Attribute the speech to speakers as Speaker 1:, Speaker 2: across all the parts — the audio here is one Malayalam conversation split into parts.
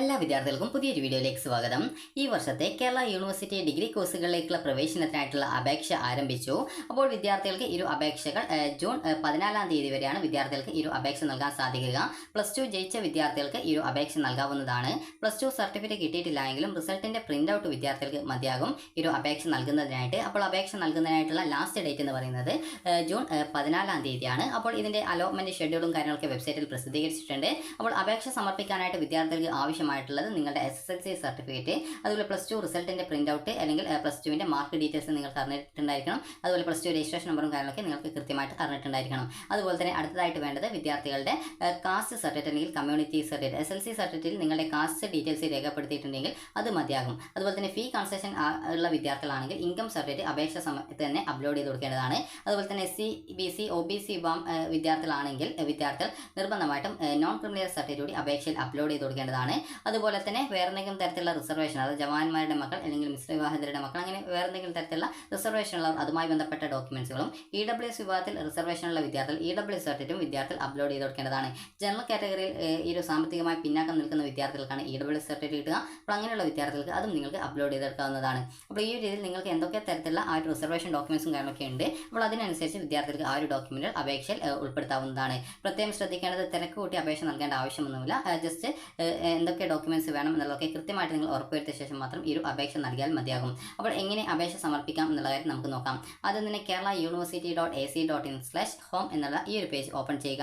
Speaker 1: എല്ലാ വിദ്യാർത്ഥികൾക്കും പുതിയൊരു വീഡിയോയിലേക്ക് സ്വാഗതം. ഈ വർഷത്തെ കേരള യൂണിവേഴ്സിറ്റി ഡിഗ്രി കോഴ്സുകളിലേക്കുള്ള പ്രവേശനത്തിനായിട്ടുള്ള അപേക്ഷ ആരംഭിച്ചു. അപ്പോൾ വിദ്യാർത്ഥികൾക്ക് ഇരു അപേക്ഷകൾ ജൂൺ 14-ാം തീയതി വരെയാണ് വിദ്യാർത്ഥികൾക്ക് ഇരു അപേക്ഷ നൽകാൻ സാധിക്കുക. +2 ജയിച്ച വിദ്യാർത്ഥികൾക്ക് ഇരു അപേക്ഷ നൽകാവുന്നതാണ്. +2 സർട്ടിഫിക്കറ്റ് കിട്ടിയിട്ടില്ലെങ്കിലും റിസൾട്ടിന്റെ പ്രിന്റ് ഔട്ട് വിദ്യാർത്ഥികൾക്ക് മതിയാകും ഇരു അപേക്ഷ നൽകുന്നതിനായിട്ട്. അപ്പോൾ അപേക്ഷ നൽകുന്നതിനായിട്ടുള്ള ലാസ്റ്റ് ഡേറ്റ് എന്ന് പറയുന്നത് ജൂൺ 14-ാം തീയതിയാണ്. അപ്പോൾ ഇതിന്റെ അലോട്ട്മെന്റ് ഷെഡ്യൂളും കാര്യങ്ങളൊക്കെ വെബ്സൈറ്റിൽ പ്രസിദ്ധീകരിച്ചിട്ടുണ്ട്. അപ്പോൾ അപേക്ഷ സമർപ്പിക്കാനായിട്ട് വിദ്യാർത്ഥികൾക്ക് ആവശ്യമായിട്ടുള്ളത് നിങ്ങളുടെ SSLC സർട്ടിഫിക്കറ്റ്, അതുപോലെ +2 റിസൾട്ടിന്റെ പ്രിന്റ് ഔട്ട് അല്ലെങ്കിൽ +2വിന്റെ മാർക്ക് ഡീറ്റെയിൽസ് നിങ്ങൾക്ക് അറിഞ്ഞിട്ടുണ്ടായിരിക്കണം. അതുപോലെ +2 രജിസ്ട്രേഷൻ നമ്പറും കാര്യങ്ങളൊക്കെ നിങ്ങൾക്ക് കൃത്യമായിട്ട് അറിഞ്ഞിട്ടുണ്ടായിരിക്കണം. അതുപോലെ തന്നെ അടുത്തതായിട്ട് വേണ്ടത് വിദ്യാർത്ഥികളുടെ കാസ്റ്റ് സർട്ടിഫിക്കറ്റ് അല്ലെങ്കിൽ കമ്മ്യൂണിറ്റി സർട്ടിഫിക്കറ്റ്. SLC സർട്ടിഫിക്കറ്റിൽ നിങ്ങളുടെ കാസ്റ്റ് ഡീറ്റെയിൽസ് രേഖപ്പെടുത്തിയിട്ടുണ്ടെങ്കിൽ അത് മതിയാകും. അതുപോലെ തന്നെ ഫീ കൺസെഷൻ ഉള്ള വിദ്യാർത്ഥികളാണെങ്കിൽ ഇൻകം സർട്ടിഫിക്കറ്റ് അപേക്ഷ സമയത്ത് തന്നെ അപ്ലോഡ് ചെയ്ത് കൊടുക്കേണ്ടതാണ്. അതുപോലെ തന്നെ SC, BC, OBC വിഭാഗം വിദ്യാർത്ഥികളാണെങ്കിൽ വിദ്യാർത്ഥികൾ നിർബന്ധമായിട്ടും നോൺ ക്രിമിനൽ സർട്ടിഫിക്കറ്റ് കൂടി അപേക്ഷയിൽ അപ്ലോഡ് ചെയ്ത് കൊടുക്കേണ്ടതാണ്. അതുപോലെ തന്നെ വേറെ എന്തെങ്കിലും തരത്തിലുള്ള റിസർവേഷൻ, അതായത് ജവാന്മാരുടെ മക്കൾ അല്ലെങ്കിൽ മിശ്ര വിവാഹിതരുടെ മക്കൾ, അങ്ങനെ വേറെ എന്തെങ്കിലും തരത്തിലുള്ള റിസർവേഷൻ ഉള്ള അതുമായി ബന്ധപ്പെട്ട ഡോക്യുമെന്റ്സുകളും EWS വിഭാഗത്തിൽ റിസർവേഷനുള്ള വിദ്യാർത്ഥികൾ EWS സർട്ടിഫിക്കറ്റും വിദ്യാർത്ഥികൾ അപ്ലോഡ് ചെയ്ത് കൊടുക്കേണ്ടതാണ്. ജനറൽ കാറ്റഗറിയിൽ ഈ ഒരു സാമ്പത്തികമായി പിന്നാക്കം നിൽക്കുന്ന വിദ്യാർത്ഥികൾക്കാണ് EWS സർട്ടിഫിക്കറ്റ് കിട്ടുക. അപ്പോൾ അങ്ങനെയുള്ള വിദ്യാർത്ഥികൾക്ക് അതും നിങ്ങൾക്ക് അപ്ലോഡ് ചെയ്തെടുക്കാവുന്നതാണ്. അപ്പോൾ ഈ ഒരു രീതിയിൽ നിങ്ങൾക്ക് എന്തൊക്കെ തരത്തിലുള്ള ആ ഒരു റിസർവേഷൻ ഡോക്യുമെന്റ്സും കാര്യങ്ങളൊക്കെ ഉണ്ട്. അപ്പോൾ അതിനനുസരിച്ച് വിദ്യാർത്ഥികൾക്ക് ആ ഒരു ഡോക്യുമെന്റുകൾ അപേക്ഷയിൽ ഉൾപ്പെടുത്താവുന്നതാണ്. പ്രത്യേകം ശ്രദ്ധിക്കേണ്ടത് തിരക്ക് കൂട്ടി അപേക്ഷ നൽകേണ്ട ആവശ്യമൊന്നുമില്ല. ജസ്റ്റ് എന്തൊക്കെ ഡോക്യുമെന്റ്സ് വേണം എന്നുള്ളതൊക്കെ കൃത്യമായിട്ട് നിങ്ങൾ ഉറപ്പുവരുത്തിയ ശേഷം മാത്രം ഈ ഒരു അപേക്ഷ നൽകിയാൽ മതിയാകും. അപ്പോൾ എങ്ങനെ അപേക്ഷ സമർപ്പിക്കാം എന്നുള്ള കാര്യം നമുക്ക് നോക്കാം. ആദ്യം തന്നെ keralauniversity.ac.in/home എന്നുള്ള ഈ ഒരു പേജ് ഓപ്പൺ ചെയ്യുക.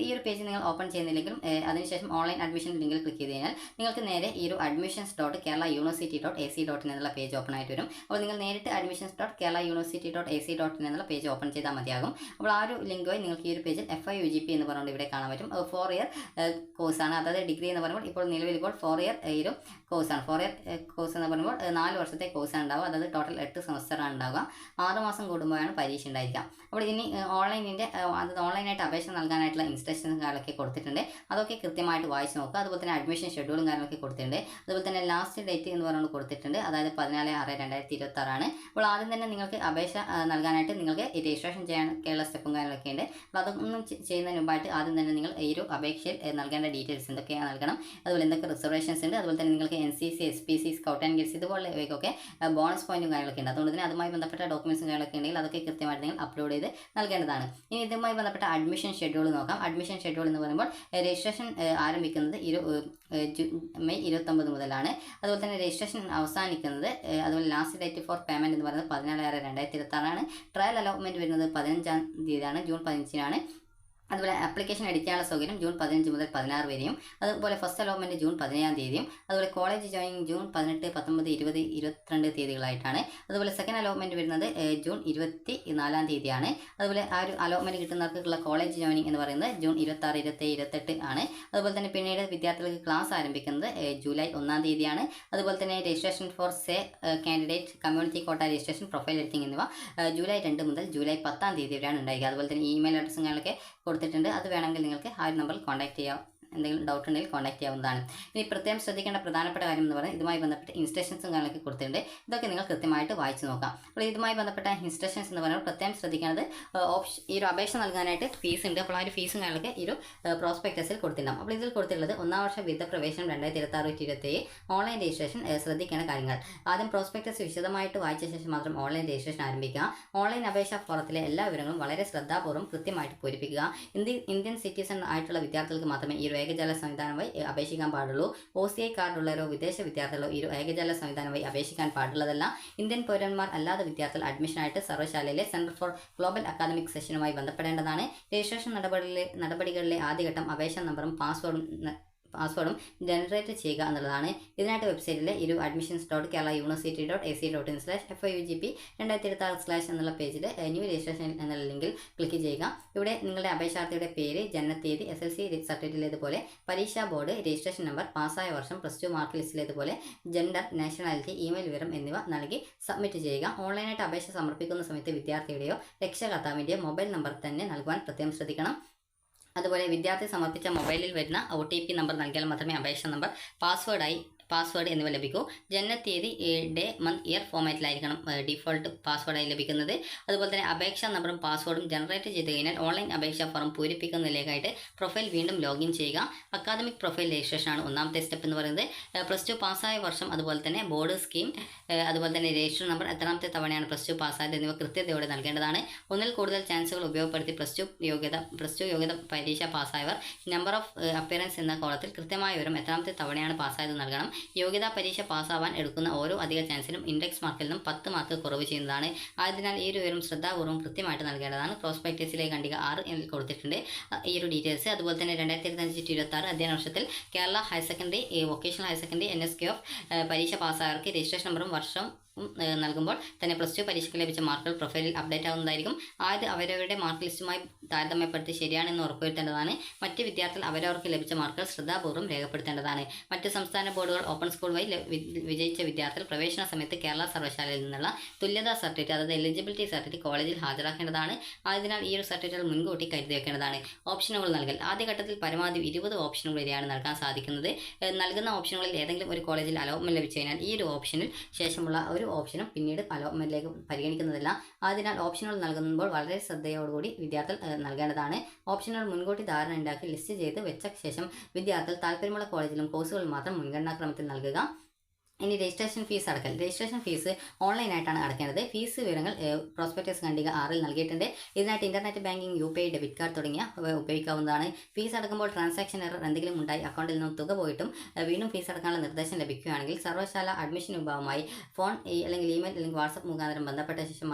Speaker 1: ഈ ഒരു പേജ് നിങ്ങൾ ഓപ്പൺ ചെയ്യുന്നില്ലെങ്കിലും അതിനുശേഷം ഓൺലൈൻ അഡ്മിഷൻ ലിങ്കിൽ ക്ലിക്ക് ചെയ്ത് കഴിഞ്ഞാൽ നിങ്ങൾക്ക് നേരെ ഈ ഒരു admissions.keralauniversity.ac.in എന്നുള്ള പേജ് ഓപ്പൺ ആയിട്ട് വരും. അപ്പോൾ നിങ്ങൾ നേരിട്ട് admissions.keralauniversity.ac.in എന്നുള്ള പേജ് ഓപ്പൺ ചെയ്താൽ മതിയാകും. അപ്പോൾ ആ ഒരു ലിങ്ക് വഴി നിങ്ങൾക്ക് ഈ ഒരു പേജിൽ FIUGP എന്ന് പറഞ്ഞുകൊണ്ട് ഇവിടെ കാണാൻ പറ്റും. 4 ഇയർ കോഴ്സാണ്. അതായത് ഡിഗ്രി എന്ന് പറയുമ്പോൾ നിലവിൽ 4 ഇയർ ഈ ഒരു കോഴ്സാണ്. 4 ഇയർ കോഴ്സ് എന്ന് പറയുമ്പോൾ 4 വർഷത്തെ കോഴ്സാണ് ഉണ്ടാവുക. അതായത് ടോട്ടൽ 8 സെമസ്റ്ററാണ് ഉണ്ടാവുക. 6 മാസം കൂടുമ്പോഴാണ് പരീക്ഷ ഉണ്ടായിരിക്കുക. അപ്പോൾ ഇനി ഓൺലൈനായിട്ട് അപേക്ഷ നൽകാനായിട്ടുള്ള ഇൻസ്ട്രക്ഷൻസും കാര്യങ്ങളൊക്കെ കൊടുത്തിട്ടുണ്ട്. അതൊക്കെ കൃത്യമായിട്ട് വായിച്ച് നോക്കുക. അതുപോലെ തന്നെ അഡ്മിഷൻ ഷെഡ്യൂളും കാര്യങ്ങളൊക്കെ കൊടുത്തിട്ടുണ്ട്. അതുപോലെ തന്നെ ലാസ്റ്റ് ഡേറ്റ് എന്ന് പറയുന്നത് കൊടുത്തിട്ടുണ്ട്. അതായത് 14/6/2026 അപ്പോൾ ആദ്യം തന്നെ നിങ്ങൾക്ക് അപേക്ഷ നൽകാനായിട്ട് നിങ്ങൾക്ക് രജിസ്ട്രേഷൻ ചെയ്യാനൊക്കെയുള്ള സ്റ്റെപ്പും കാര്യങ്ങളൊക്കെ ഉണ്ട്. അപ്പോൾ അതൊന്നും ചെയ്യുന്നതിന് മുമ്പായിട്ട് ആദ്യം തന്നെ നിങ്ങൾ ഈ ഒരു അപേക്ഷയിൽ നൽകേണ്ട ഡീറ്റെയിൽസ് എന്തൊക്കെയാണ് നൽകണം, അതുപോലെ എന്തൊക്കെ റിസർവേഷൻസ് ഉണ്ട്, അതുപോലെ തന്നെ നിങ്ങൾക്ക് NCC, SPC, scout and guides ഇതുപോലെയൊക്കെ ബോണസ് പോയിന്റും കാര്യങ്ങളൊക്കെ ഉണ്ട്. അതുകൊണ്ട് തന്നെ അതുമായി ബന്ധപ്പെട്ട ഡോക്യുമെന്റ്സും കാര്യങ്ങളൊക്കെ ഉണ്ടെങ്കിൽ അതൊക്കെ കൃത്യമായിട്ട് നിങ്ങൾ അപ്ലോഡ് ചെയ്ത് നൽകേണ്ടതാണ്. ഇനി ഇതുമായി ബന്ധപ്പെട്ട അഡ്മിഷൻ ഷെഡ്യൂൾ നോക്കാം. അഡ്മിഷൻ ഷെഡ്യൂൾ എന്ന് പറയുമ്പോൾ രജിസ്ട്രേഷൻ ആരംഭിക്കുന്നത് മെയ് 29 മുതലാണ്. അതുപോലെ തന്നെ രജിസ്ട്രേഷൻ അവസാനിക്കുന്നത്, അതുപോലെ ലാസ്റ്റ് ഡേറ്റ് ഫോർ പേയ്മെന്റ് എന്ന് പറയുന്നത് 14/6/2026 ട്രയൽ അലോട്ട്മെന്റ് വരുന്നത് 15-ാം തീയതിയാണ്, ജൂൺ 15-നാണ്. അതുപോലെ ആപ്ലിക്കേഷൻ അടിക്കാനുള്ള സൗകര്യം ജൂൺ 15 മുതൽ 16 വരെയും, അതുപോലെ ഫസ്റ്റ് അലോട്ട്മെന്റ് ജൂൺ 17-ാം തീയതിയും, അതുപോലെ കോളേജ് ജോയിനിങ് ജൂൺ 18, 19, 20, 22 തീയതികളായിട്ടാണ്. അതുപോലെ സെക്കൻഡ് അലോട്ട്മെന്റ് വരുന്നത് ജൂൺ 24-ാം തീയതിയാണ്. അതുപോലെ ആ ഒരു അലോട്ട്മെന്റ് കിട്ടുന്നവർക്കുള്ള കോളേജ് ജോയിനിങ് എന്ന് പറയുന്നത് ജൂൺ 26, 27, 28 ആണ്. അതുപോലെ തന്നെ പിന്നീട് വിദ്യാർത്ഥികൾക്ക് ക്ലാസ് ആരംഭിക്കുന്നത് ജൂലൈ 1-ാം തീയതിയാണ്. അതുപോലെ തന്നെ registration four candidate, community quota registration, profile editing എന്നിവ ജൂലൈ 2 മുതൽ ജൂലൈ 10-ാം തീയതി വരെയാണ് ഉണ്ടായിരിക്കുക. അതുപോലെ തന്നെ ഇമെയിൽ അഡ്രസ്സും കാര്യങ്ങളൊക്കെ കൊടുത്തിട്ടുണ്ട്. അത് വേണമെങ്കിൽ നിങ്ങൾക്ക് ആ ഒരു നമ്പറിൽ കോൺടാക്ട് ചെയ്യാം. എന്തെങ്കിലും ഡൗട്ട് ഉണ്ടെങ്കിൽ കോൺടാക്ട് ചെയ്യാവുന്നതാണ്. ഇനി പ്രത്യേകം ശ്രദ്ധിക്കേണ്ട പ്രധാനപ്പെട്ട കാര്യം എന്ന് പറയുന്നത് ഇതുമായി ബന്ധപ്പെട്ട ഇൻസ്ട്രക്ഷൻസും കാര്യങ്ങളൊക്കെ കൊടുത്തിട്ടുണ്ട്. ഇതൊക്കെ നിങ്ങൾ കൃത്യമായിട്ട് വായിച്ച് നോക്കാം. അപ്പോൾ ഇതുമായി ബന്ധപ്പെട്ട ഇൻസ്ട്രക്ഷൻസ് എന്ന് പറയുമ്പോൾ പ്രത്യേകം ശ്രദ്ധിക്കേണ്ടത് ഈ ഒരു അപേക്ഷ നൽകാനായിട്ട് ഫീസ് ഉണ്ട്. അപ്പോൾ ആ ഒരു ഫീസും കാര്യങ്ങളൊക്കെ ഈ ഒരു പ്രോസ്പെക്ടസിൽ കൊടുത്തിട്ടുണ്ടാകും. അപ്പോൾ ഇതിൽ കൊടുത്തിട്ടുള്ളത് 1-ാം വർഷ വിരുദ്ധ പ്രവേശനം 2026-27 ഓൺലൈൻ രജിസ്ട്രേഷൻ. ശ്രദ്ധിക്കേണ്ട കാര്യങ്ങൾ ആദ്യം പ്രോസ്പെക്ടസ് വിശദമായിട്ട് വായിച്ച ശേഷം മാത്രം ഓൺലൈൻ രജിസ്ട്രേഷൻ ആരംഭിക്കുക. ഓൺലൈൻ അപേക്ഷാ ഫോറത്തിലെ എല്ലാ വിവരങ്ങളും വളരെ ശ്രദ്ധാപൂർവ്വം കൃത്യമായിട്ട് പൂരിപ്പിക്കുക. ഇന്ത്യൻ സിറ്റിസൺ ആയിട്ടുള്ള വിദ്യാർത്ഥികൾക്ക് മാത്രമേ ഈ ഏകജാല സംവിധാനം വഴി അപേക്ഷിക്കാൻ പാടുള്ളൂ. OCI കാർഡുള്ളവരോ വിദേശ വിദ്യാർത്ഥികളോ ഈ ഏകജാല സംവിധാനം വഴി അപേക്ഷിക്കാൻ പാടുള്ളതല്ല. ഇന്ത്യൻ പൗരന്മാർ അല്ലാത്ത വിദ്യാർത്ഥികൾ അഡ്മിഷനായിട്ട് സർവ്വശാലയിലെ സെന്റർ ഫോർ ഗ്ലോബൽ അക്കാദമിക് സെഷനുമായി ബന്ധപ്പെടേണ്ടതാണ്. രജിസ്ട്രേഷൻ നടപടികളിലെ ആദ്യഘട്ടം അപേക്ഷാ നമ്പറും പാസ്വേഡും ജനറേറ്റ് ചെയ്യുക എന്നുള്ളതാണ്. ഇതിനായിട്ട് വെബ്സൈറ്റിലെ admissions.keralauniversity.ac.in/FIUGP 2026/ എന്നുള്ള പേജിൽ ന്യൂ രജിസ്ട്രേഷൻ എന്നുള്ള ലിങ്കിൽ ക്ലിക്ക് ചെയ്യുക. ഇവിടെ നിങ്ങളുടെ അപേക്ഷാർത്ഥിയുടെ പേര്, ജനനത്തീയതി, SLC സർട്ടിഫിക്കറ്റിലേതുപോലെ പരീക്ഷാ ബോർഡ്, രജിസ്ട്രേഷൻ നമ്പർ, പാസ്സായ വർഷം, +2 മാർക്ക് ലിസ്റ്റിലേതുപോലെ ജെൻഡർ, നാഷണാലിറ്റി, ഇമെയിൽ വിവരം എന്നിവ നൽകി സബ്മിറ്റ് ചെയ്യുക. ഓൺലൈനായിട്ട് അപേക്ഷ സമർപ്പിക്കുന്ന സമയത്ത് വിദ്യാർത്ഥിയുടെയോ രക്ഷകർത്താവിൻ്റെയോ മൊബൈൽ നമ്പർ തന്നെ നൽകുവാൻ പ്രത്യേകം ശ്രദ്ധിക്കണം. അതുപോലെ വിദ്യാർത്ഥി സമർപ്പിച്ച മൊബൈലിൽ വരുന്ന OTP നമ്പർ നൽകിയാൽ മാത്രമേ അപേക്ഷ നമ്പർ പാസ്വേഡ് എന്നിവ ലഭിക്കൂ. ജനനത്തീയതി, ഡേ, മന്ത്, ഇയർ ഫോമാറ്റിലായിരിക്കണം ഡിഫോൾട്ട് പാസ്വേഡായി ലഭിക്കുന്നത്. അതുപോലെ തന്നെ അപേക്ഷാ നമ്പറും പാസ്വേഡും ജനറേറ്റ് ചെയ്ത് കഴിഞ്ഞാൽ ഓൺലൈൻ അപേക്ഷാ ഫോം പൂരിപ്പിക്കുന്നതിലേക്കായിട്ട് പ്രൊഫൈൽ വീണ്ടും ലോഗിൻ ചെയ്യുക. അക്കാദമിക് പ്രൊഫൈൽ രജിസ്ട്രേഷനാണ് ഒന്നാമത്തെ സ്റ്റെപ്പ് എന്ന് പറയുന്നത്. +2 പാസ്സായ വർഷം, അതുപോലെ തന്നെ ബോർഡ് സ്കീം, അതുപോലെ തന്നെ രജിസ്റ്റർ നമ്പർ, എത്രാമത്തെ തവണയാണ് +2 പാസ്സായത് എന്നിവ കൃത്യതയോടെ നൽകേണ്ടതാണ്. ഒന്നിൽ കൂടുതൽ ചാൻസുകൾ ഉപയോഗപ്പെടുത്തി +2 യോഗ്യത പരീക്ഷ പാസ്സായവർ നമ്പർ ഓഫ് അപ്പിയറൻസ് എന്ന കോളത്തിൽ കൃത്യമായ വിവരം എത്രാമത്തെ തവണയാണ് പാസ്സായത് നൽകണം. യോഗ്യതാ പരീക്ഷ പാസ്സാവാൻ എടുക്കുന്ന ഓരോ അധിക ചാൻസിനും ഇൻഡെക്സ് മാർക്കിൽ നിന്നും 10 മാർക്ക് കുറവ് ചെയ്യുന്നതാണ്. ആയതിനാൽ ഈ ഒരു വിവരം ശ്രദ്ധാപൂർവ്വം കൃത്യമായിട്ട് നൽകേണ്ടതാണ്. പ്രോസ്പെക്ടസിലെ ഖണ്ഡിക 6 എന്നിൽ കൊടുത്തിട്ടുണ്ട് ഈ ഒരു ഡീറ്റെയിൽസ്. അതുപോലെ തന്നെ 2025-26 അധ്യയന വർഷത്തിൽ Kerala higher secondary, vocational higher secondary, NSQF പരീക്ഷ പാസ്സായവർക്ക് രജിസ്ട്രേഷൻ നമ്പറും വർഷം നൽകുമ്പോൾ തന്നെ +2 പരീക്ഷയ്ക്ക് ലഭിച്ച മാർക്കുകൾ പ്രൊഫൈലിൽ അപ്ഡേറ്റ് ആവുന്നതായിരിക്കും. അവരവരുടെ മാർക്ക് ലിസ്റ്റുമായി താരതമ്യപ്പെടുത്തി ശരിയാണെന്ന് ഉറപ്പുവരുത്തേണ്ടതാണ്. മറ്റ് വിദ്യാർത്ഥികൾ അവരവർക്ക് ലഭിച്ച മാർക്കുകൾ ശ്രദ്ധാപൂർവ്വം രേഖപ്പെടുത്തേണ്ടതാണ്. മറ്റ് സംസ്ഥാന ബോർഡുകൾ, ഓപ്പൺ സ്കൂൾ വഴി വിജയിച്ച വിദ്യാർത്ഥികൾ പ്രവേശന സമയത്ത് കേരള സർവകലാശാലയിൽ നിന്നുള്ള തുല്യതാ സർട്ടിഫിക്കറ്റ്, അതായത് എലിജിബിലിറ്റി സർട്ടിഫിക്കറ്റ് കോളേജിൽ ഹാജരാക്കേണ്ടതാണ്. ആയതിനാൽ ഈ ഒരു സർട്ടിഫിക്കറ്റുകൾ മുൻകൂട്ടി കരുതി വെക്കേണ്ടതാണ്. ഓപ്ഷനുകൾ നൽകൽ. ആദ്യഘട്ടത്തിൽ പരമാവധി 20 ഓപ്ഷനുകൾ വരെയാണ് നൽകാൻ സാധിക്കുന്നത്. നൽകുന്ന ഓപ്ഷനുകളിൽ ഏതെങ്കിലും ഒരു കോളേജിൽ അലോട്ട്മെന്റ് ലഭിച്ചു കഴിഞ്ഞാൽ ഈ ഒരു ഓപ്ഷനിൽ ശേഷമുള്ള ഒരു ഓപ്ഷനും പിന്നീട് അലോട്ട്മെന്റിലേക്ക് പരിഗണിക്കുന്നതല്ല. അതിനാൽ ഓപ്ഷനുകൾ നൽകുമ്പോൾ വളരെ ശ്രദ്ധയോടുകൂടി വിദ്യാർത്ഥികൾ നൽകേണ്ടതാണ്. ഓപ്ഷനുകൾ മുൻകൂട്ടി ധാരണ ഉണ്ടാക്കി ലിസ്റ്റ് ചെയ്ത് വെച്ച ശേഷം വിദ്യാർത്ഥികൾ താല്പര്യമുള്ള കോളേജിലും കോഴ്സുകളിൽ മാത്രം മുൻഗണനാക്രമത്തിൽ നൽകുക. ഇനി registration fees Edakkal. Registration fees ഓൺലൈനായിട്ടാണ് അടയ്ക്കേണ്ടത്. ഫീസ് വിവരങ്ങൾ പ്രോസ്പെക്ടസ് ഖണ്ഡിക 6 നൽകിയിട്ടുണ്ട്. ഇതിനായിട്ട് internet banking, UPI, debit card തുടങ്ങിയ ഉപയോഗിക്കാവുന്നതാണ്. ഫീസ് അടക്കുമ്പോൾ ട്രാൻസാക്ഷൻ എറർ എന്തെങ്കിലും ഉണ്ടായി അക്കൗണ്ടിൽ നിന്നും തുക പോയിട്ടും വീണ്ടും ഫീസ് അടക്കാനുള്ള നിർദ്ദേശം ലഭിക്കുകയാണെങ്കിൽ സർവകലാശാല അഡ്മിഷൻ വിഭാഗവുമായി ഫോൺ അല്ലെങ്കിൽ ഇമെയിൽ അല്ലെങ്കിൽ വാട്സപ്പ് മുഖാന്തരം ബന്ധപ്പെട്ട ശേഷം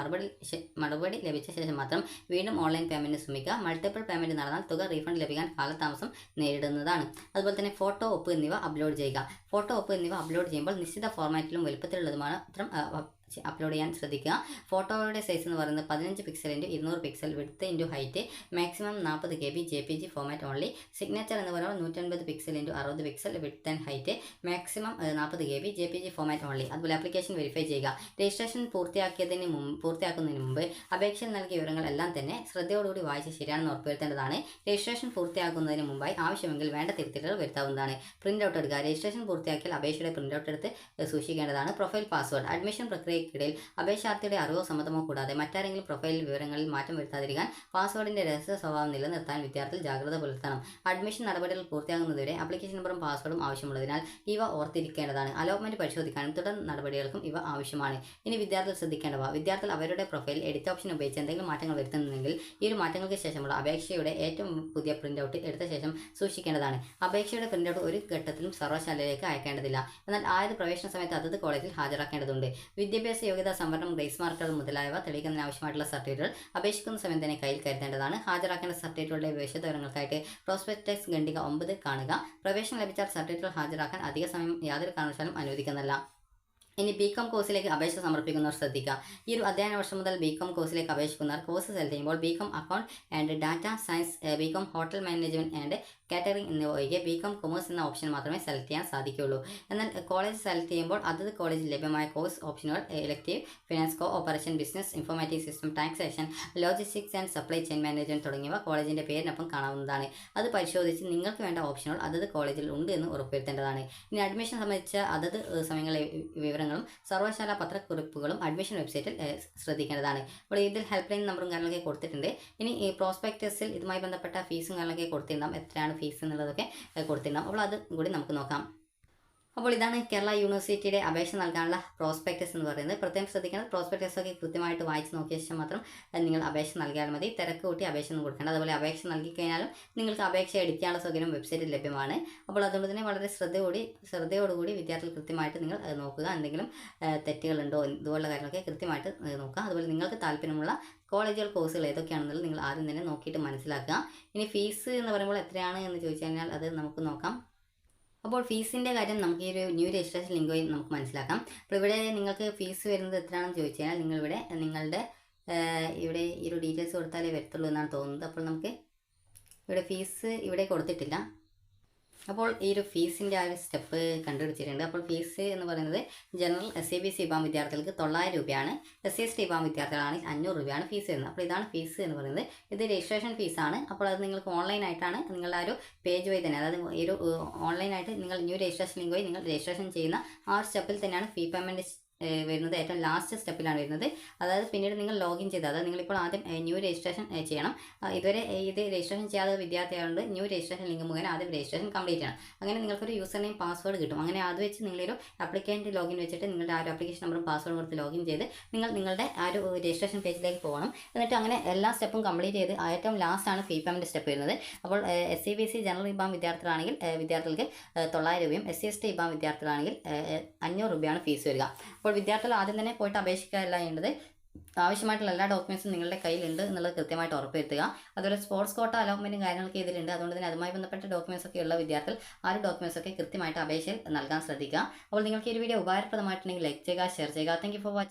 Speaker 1: മറുപടി ലഭിച്ച ശേഷം മാത്രം വീണ്ടും ഓൺലൈൻ പേയ്മെൻറ്റ് ശ്രമിക്കുക. മൾട്ടിപ്പിൾ പേയ്മെൻറ്റ് നടന്നാൽ തുക റീഫണ്ട് ലഭിക്കാൻ കാലതാമസം നേരിടുന്നതാണ്. അതുപോലെ തന്നെ ഫോട്ടോ, ഒപ്പ് എന്നിവ അപ്ലോഡ് ചെയ്യുക. ഫോട്ടോ, ഒപ്പ് എന്നിവ അപ്ലോഡ് ചെയ്യുമ്പോൾ നിശ്ചിത ഫോർമാറ്റിലും വലുപ്പത്തിലുള്ളത് മാത്രം അപ്ലോഡ് ചെയ്യാൻ ശ്രദ്ധിക്കുക. ഫോട്ടോയുടെ സൈസ് എന്ന് പറയുന്നത് 15 pixel × 200 pixel, width × height, maximum 40 KB, JPG format only. Signature എന്ന് പറയുമ്പോൾ 150 pixel × 60 pixel, width and height, maximum 40 KB, JPG format only. അതുപോലെ ആപ്ലിക്കേഷൻ വെരിഫൈ ചെയ്യുക. രജിസ്ട്രേഷൻ പൂർത്തിയാക്കുന്നതിന് മുമ്പ് അപേക്ഷയിൽ നൽകിയ വിവരങ്ങളെല്ലാം തന്നെ ശ്രദ്ധയോടുകൂടി വായിച്ച് ശരിയാണെന്ന് ഉറപ്പുവരുത്തേണ്ടതാണ്. രജിസ്ട്രേഷൻ പൂർത്തിയാക്കുന്നതിന് മുമ്പായി ആവശ്യമെങ്കിൽ വേണ്ട തിരുത്തലുകൾ വരുത്താവുന്നതാണ്. പ്രിന്റ് ഔട്ട് എടുക്കുക. രജിസ്ട്രേഷൻ പൂർത്തിയാക്കിയാൽ അപേക്ഷയുടെ പ്രിന്റ് ഔട്ട് എടുത്ത് സൂക്ഷിക്കേണ്ടതാണ്. Profile password. അഡ്മിഷൻ പ്രക്രിയയ്ക്കിടയിൽ അപേക്ഷാർത്ഥിയുടെ അറിവോ സമ്മതമോ കൂടാതെ മറ്റാരെങ്കിലും പ്രൊഫൈൽ വിവരങ്ങളിൽ മാറ്റം വരുത്താതിരിക്കാൻ പാസ്വേഡിന്റെ രഹസ്യ സ്വഭാവം നിലനിർത്താൻ വിദ്യാർത്ഥികൾ ജാഗ്രത പുലർത്തണം. അഡ്മിഷൻ നടപടികൾ പൂർത്തിയാകുന്നതുവരെ ആപ്ലിക്കേഷൻ നമ്പറും പാസ്വേഡും ആവശ്യമുള്ളതിനാൽ ഇവ ഓർത്തിരിക്കേണ്ടതാണ്. അലോട്ട്മെന്റ് പരിശോധിക്കാനും തുടർ നടപടികൾക്കും ഇവ ആവശ്യമാണ്. ഇനി വിദ്യാർത്ഥികൾ ശ്രദ്ധിക്കേണ്ടവ. വിദ്യാർത്ഥികൾ അവരുടെ പ്രൊഫൈൽ എഡിറ്റ് ഓപ്ഷൻ ഉപയോഗിച്ച് എന്തെങ്കിലും മാറ്റങ്ങൾ വരുത്തുന്നുണ്ടെങ്കിൽ ഈ ഒരു മാറ്റങ്ങൾക്ക് ശേഷമുള്ള അപേക്ഷയുടെ ഏറ്റവും പുതിയ പ്രിന്റ് ഔട്ട് എടുത്ത ശേഷം സൂക്ഷിക്കേണ്ടതാണ്. അപേക്ഷയുടെ പ്രിന്റ് ഔട്ട് ഒരു ഘട്ടത്തിലും സർവകലാശാലയിലേക്ക് അയക്കേണ്ടതില്ല. എന്നാൽ ആയത് പ്രവേശന സമയത്ത് അതത് കോളേജിൽ ഹാജരാക്കേണ്ടതുണ്ട്. വിദ്യാഭ്യാസ യോഗ്യതാ സംവരണം, ഗ്രേസ് മാർക്കുകൾ മുതലായവ തെളിയിക്കുന്നതിന് ആവശ്യമായിട്ടുള്ള സർട്ടിഫിക്കറ്റുകൾ അപേക്ഷിക്കുന്ന സമയം തന്നെ കയ്യിൽ കരുതേണ്ടതാണ്. ഹാജരാക്കേണ്ട സർട്ടിഫിക്കറ്റുകളുടെ വിശദവിവരങ്ങൾക്കായിട്ട് പ്രോസ്പെക്ടസ് ഖണ്ഡിക 9 കാണുക. പ്രവേശനം ലഭിച്ചാൽ സർട്ടിഫിക്കറ്റുകൾ ഹാജരാക്കാൻ അധിക സമയം യാതൊരു കാരണവശാലും അനുവദിക്കുന്നതല്ല. ഇനി BCom കോഴ്സിലേക്ക് അപേക്ഷ സമർപ്പിക്കുന്നവർ ശ്രദ്ധിക്കുക. ഈ ഒരു അധ്യയന വർഷം മുതൽ BCom കോഴ്സിലേക്ക് അപേക്ഷിക്കുന്നവർ കോഴ്സ് സെലക്ട് ചെയ്യുമ്പോൾ BCom account and data science, BCom hotel management and catering എന്നിവ ഒഴികെ BCom കൊമേഴ്സ് എന്ന ഓപ്ഷൻ മാത്രമേ സെലക്ട് ചെയ്യാൻ സാധിക്കുകയുള്ളൂ. എന്നാൽ കോളേജ് സെലക്ട് ചെയ്യുമ്പോൾ അതത് കോളേജിൽ ലഭ്യമായ കോഴ്സ് ഓപ്ഷനുകൾ elective, finance, operation, business, informative system, taxation, logistics and supply chain management തുടങ്ങിയവ കോളേജിന്റെ പേരിനൊപ്പം കാണാവുന്നതാണ്. അത് പരിശോധിച്ച് നിങ്ങൾക്ക് വേണ്ട ഓപ്ഷനുകൾ അതത് കോളേജിൽ ഉണ്ട് എന്ന് ഉറപ്പുവരുത്തേണ്ടതാണ്. ഇനി അഡ്മിഷൻ സംബന്ധിച്ച അതത് സമയങ്ങളിലെ വിവരങ്ങളും സർവകലാശാല പത്രക്കുറിപ്പുകളും അഡ്മിഷൻ വെബ്സൈറ്റിൽ ശ്രദ്ധിക്കേണ്ടതാണ്. അപ്പോൾ ഇതിൽ ഹെൽപ്പ് ലൈൻ നമ്പറും കാര്യങ്ങളൊക്കെ കൊടുത്തിട്ടുണ്ട്. ഇനി ഈ പ്രോസ്പെക്ടസിൽ ഇതുമായി ബന്ധപ്പെട്ട ഫീസും കാര്യങ്ങളൊക്കെ കൊടുത്തിട്ടുണ്ടാകും. എത്രയാണ് ഫീസ് എന്നുള്ളതൊക്കെ കൊടുത്തിട്ടുണ്ടാകും. അപ്പോൾ അത് കൂടി നമുക്ക് നോക്കാം. അപ്പോൾ ഇതാണ് കേരള യൂണിവേഴ്സിറ്റിയുടെ അപേക്ഷ നൽകാനുള്ള പ്രോസ്പെക്ടസ് എന്ന് പറയുന്നത്. പ്രത്യേകം ശ്രദ്ധിക്കുന്നത് പ്രോസ്പെക്ടസ് ഒക്കെ കൃത്യമായിട്ട് വായിച്ച് നോക്കിയ ശേഷം മാത്രം നിങ്ങൾ അപേക്ഷ നൽകിയാൽ മതി. തിരക്ക് കൂട്ടി അപേക്ഷ ഒന്നും കൊടുക്കേണ്ട. അതുപോലെ അപേക്ഷ നൽകി കഴിഞ്ഞാലും നിങ്ങൾക്ക് അപേക്ഷ എഡിറ്റ് ചെയ്യാനുള്ള സൗകര്യം വെബ്സൈറ്റിൽ ലഭ്യമാണ്. അപ്പോൾ അതുകൊണ്ട് തന്നെ വളരെ ശ്രദ്ധയോടുകൂടി വിദ്യാർത്ഥികൾ കൃത്യമായിട്ട് നിങ്ങൾ നോക്കുക. എന്തെങ്കിലും തെറ്റുകളുണ്ടോ ഇതുപോലുള്ള കാര്യങ്ങളൊക്കെ കൃത്യമായിട്ട് നോക്കുക. അതുപോലെ നിങ്ങൾക്ക് താല്പര്യമുള്ള കോളേജുകൾ, കോഴ്സുകൾ ഏതൊക്കെയാണെന്നുള്ളത് നിങ്ങൾ ആദ്യം തന്നെ നോക്കിയിട്ട് മനസ്സിലാക്കുക. ഇനി ഫീസ് എന്ന് പറയുമ്പോൾ എത്രയാണ് എന്ന് ചോദിച്ചു കഴിഞ്ഞാൽ അത് നമുക്ക് നോക്കാം. അപ്പോൾ ഫീസിൻ്റെ കാര്യം നമുക്ക് ഈ ഒരു ന്യൂ രജിസ്ട്രേഷൻ ലിങ്ക് വഴി നമുക്ക് മനസ്സിലാക്കാം. അപ്പോൾ ഇവിടെ നിങ്ങൾക്ക് ഫീസ് വരുന്നത് എത്രയാണെന്ന് ചോദിച്ചു കഴിഞ്ഞാൽ നിങ്ങളുടെ ഇവിടെ ഈ ഒരു ഡീറ്റെയിൽസ് കൊടുത്താലേ വരത്തുള്ളൂ എന്നാണ് തോന്നുന്നത്. അപ്പോൾ നമുക്ക് ഇവിടെ ഫീസ് ഇവിടെ കൊടുത്തിട്ടില്ല. അപ്പോൾ ഈ ഒരു ഫീസിൻ്റെ ആ ഒരു സ്റ്റെപ്പ് കണ്ടുപിടിച്ചിട്ടുണ്ട്. അപ്പോൾ ഫീസ് എന്ന് പറയുന്നത് ജനറൽ SABC വിഭാഗം വിദ്യാർത്ഥികൾക്ക് 900 രൂപയാണ്. SC/ST വിഭാഗം വിദ്യാർത്ഥികളാണെങ്കിൽ 500 രൂപയാണ് ഫീസ് വരുന്നത്. അപ്പോൾ ഇതാണ് ഫീസ് എന്ന് പറയുന്നത്. ഇത് രജിസ്ട്രേഷൻ ഫീസാണ്. അപ്പോൾ അത് നിങ്ങൾക്ക് ഓൺലൈനായിട്ടാണ് നിങ്ങളുടെ ആ ഒരു പേജ് വഴി തന്നെ, അതായത് ഈ ഒരു ഓൺലൈനായിട്ട് നിങ്ങൾ ന്യൂ രജിസ്ട്രേഷൻ ലിങ്ക് വഴി നിങ്ങൾ രജിസ്ട്രേഷൻ ചെയ്യുന്ന ആ ഒരു സ്റ്റെപ്പിൽ തന്നെയാണ് ഫീ പേയ്മെൻറ്റ് വരുന്നത്. ഏറ്റവും ലാസ്റ്റ് സ്റ്റെപ്പിലാണ് വരുന്നത്. അതായത് പിന്നീട് നിങ്ങൾ ലോഗിൻ ചെയ്ത്, അതായത് നിങ്ങളിപ്പോൾ ആദ്യം ന്യൂ രജിസ്ട്രേഷൻ ചെയ്യണം. ഇതുവരെ ഇത് രജിസ്ട്രേഷൻ ചെയ്യാതെ വിദ്യാർത്ഥികളുണ്ട്. ന്യൂ രജിസ്ട്രേഷൻ ലിങ്ക് മുഖേന ആദ്യം രജിസ്ട്രേഷൻ കംപ്ലീറ്റ് ചെയ്യണം. അങ്ങനെ നിങ്ങൾക്കൊരു യൂസർ നെയിം പാസ്വേഡ് കിട്ടും. അങ്ങനെ അത് വെച്ച് നിങ്ങളൊരു ആപ്ലിക്കൻ്റ് ലോഗിൻ വെച്ചിട്ട് നിങ്ങളുടെ ആ ഒരു ആപ്ലിക്കേഷൻ നമ്പറും പാസ്വേഡും കൊടുത്ത് ലോഗിൻ ചെയ്ത് നിങ്ങളുടെ ആ ഒരു രജിസ്ട്രേഷൻ പേജിലേക്ക് പോകണം. എന്നിട്ട് അങ്ങനെ എല്ലാ സ്റ്റെപ്പും കംപ്ലീറ്റ് ചെയ്ത് ഏറ്റവും ലാസ്റ്റാണ് ഫീ പേയ്മെൻറ്റ് സ്റ്റെപ്പ് വരുന്നത്. അപ്പോൾ SABC ജനറൽ വിഭാഗം വിദ്യാർത്ഥികളാണെങ്കിൽ വിദ്യാർത്ഥികൾക്ക് 900 രൂപയും SC/ST വിഭാഗം വിദ്യാർത്ഥികളാണെങ്കിൽ 500 രൂപയാണ് ഫീസ് വരിക. അപ്പോൾ വിദ്യാർത്ഥികൾ ആദ്യം തന്നെ പോയിട്ട് അപേക്ഷിക്കുകയല്ല ചെയ്യേണ്ടത്. ആവശ്യമായിട്ടുള്ള എല്ലാ ഡോക്യുമെൻറ്റ്സും നിങ്ങളുടെ കയ്യിലുണ്ട് എന്നുള്ളത് കൃത്യമായിട്ട് ഉറപ്പുവരുത്തുക. അതുപോലെ സ്പോർട്സ് കോട്ട അലോട്ട്മെൻറ്റും കാര്യങ്ങളൊക്കെ ഇതിലുണ്ട്. അതുകൊണ്ട് തന്നെ അതുമായി ബന്ധപ്പെട്ട ഡോക്യുമെൻറ്റ്സ് ഒക്കെ ഉള്ള വിദ്യാർത്ഥികൾ ആ ഒരു ഡോക്യുമെൻറ്റ്സ് ഒക്കെ കൃത്യമായിട്ട് അപേക്ഷയിൽ നൽകാൻ ശ്രദ്ധിക്കുക. അപ്പോൾ നിങ്ങൾക്ക് ഈ ഒരു വീഡിയോ ഉപകാരപ്രദമായിട്ടുണ്ടെങ്കിൽ ലൈക്ക് ചെയ്യുക, ഷെയർ ചെയ്യുക. Thank you for watching.